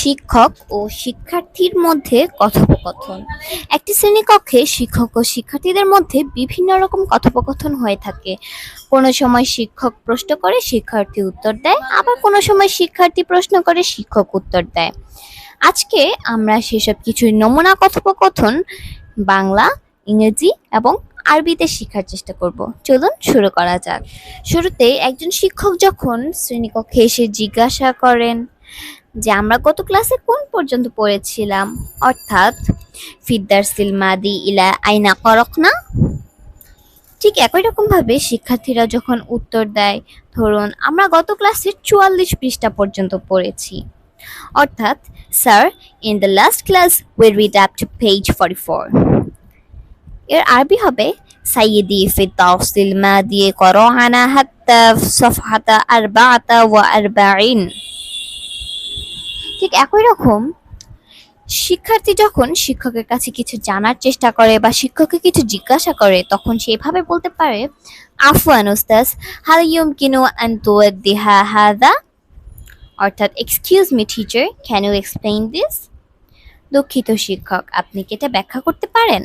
শিক্ষক ও শিক্ষার্থীর মধ্যে কথোপকথন। একটি শ্রেণীকক্ষে শিক্ষক ও শিক্ষার্থীদের মধ্যে বিভিন্ন রকম কথোপকথন হয়ে থাকে। কোনো সময় শিক্ষক প্রশ্ন করে শিক্ষার্থী উত্তর দেয়, আবার কোনো সময় শিক্ষার্থী প্রশ্ন করে শিক্ষক উত্তর দেয়। আজকে আমরা সেসব কিছুর নমুনা কথোপকথন বাংলা, ইংরেজি এবং আরবিতে শেখার চেষ্টা করব। চলুন শুরু করা যাক। শুরুতেই একজন শিক্ষক যখন শ্রেণীকক্ষে এসে জিজ্ঞাসা করেন যে আমরা গত ক্লাসে কোন পর্যন্ত পড়েছিলাম, অর্থাৎ ফিদ্দারসিল মাদি ইলা আইনা করকনা। ঠিক একই রকম ভাবে শিক্ষার্থীরা যখন উত্তর দেয়, ধরুন আমরা গত ক্লাসে 44 পৃষ্ঠা পর্যন্ত পড়েছি, অর্থাৎ sir in the last class we read up to page 44। এর আরবি হবে সাইয়্যিদি ফি তাওসিল মাদি করানা হাত্তা সফহাতা আরবাআতা ওয়া আরবাঈন। ঠিক একই রকম শিক্ষার্থী যখন শিক্ষকের কাছে কিছু জানার চেষ্টা করে বা শিক্ষককে কিছু জিজ্ঞাসা করে, তখন সে এভাবে বলতে পারে, আফওয়ান উস্তাজ, হাল ইউমকিনু আন তুওয়াদ্দিহা হাযা, অর্থাৎ excuse me teacher, can you explain this. দুঃখিত শিক্ষক, আপনি কি এটা ব্যাখ্যা করতে পারেন?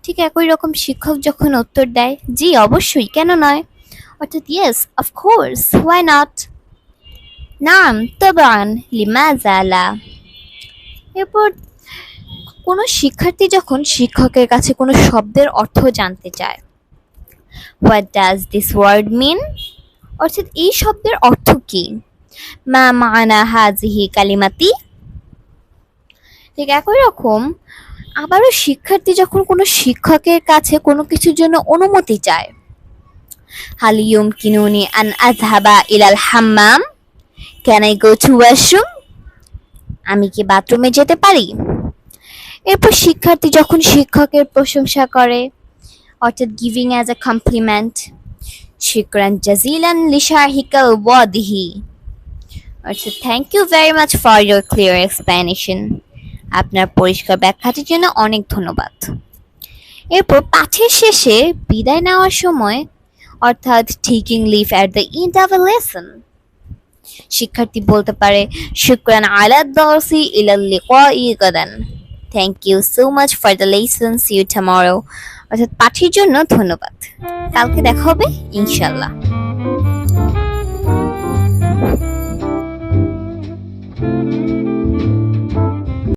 ঠিক একই রকম শিক্ষক যখন উত্তর দেয়, জি অবশ্যই, কেন নয়, অর্থাৎ yes of course, why not, নাম তাবান লিমাযা লা। এরপর কোনো শিক্ষার্থী যখন শিক্ষকের কাছে কোনো শব্দের অর্থ জানতে চায়, হোয়াট ডাজ দিস ওয়ার্ড মিন, অর্থাৎ এই শব্দের অর্থ কি, মা মানা হাজিহি কালিমাতি। ঠিক একই রকম আবারও শিক্ষার্থী যখন কোনো শিক্ষকের কাছে কোনো কিছুর জন্য অনুমতি চায়, হাল ইউমকিনুনি আন আযহাবা ইলাল হাম্মাম, can I go to washroom, আমি কি বাথরুমে যেতে পারি। এরপর শিক্ষার্থী যখন শিক্ষকের প্রশংসা করে, অর্থাৎ গিভিং অ্যাজ এ কমপ্লিমেন্ট, শুকরান জাজিলান লিশারহিকা ওয়াদিহি, অর্থাৎ thank you very much for your clear explanation, আপনার পরিষ্কার ব্যাখ্যাটির জন্য অনেক ধন্যবাদ। এরপর পাঠের শেষে বিদায় নেওয়ার সময়, অর্থাৎ taking leave at the end of a lesson, শিক্ষার্থী বলতে পারে, শুকরান আলা দারসি ইলাল লিকাই গাদান, thank you so much for the lesson, see you tomorrow, অর্থাৎ পাঠের জন্য ধন্যবাদ, কালকে দেখা হবে ইনশাআল্লাহ।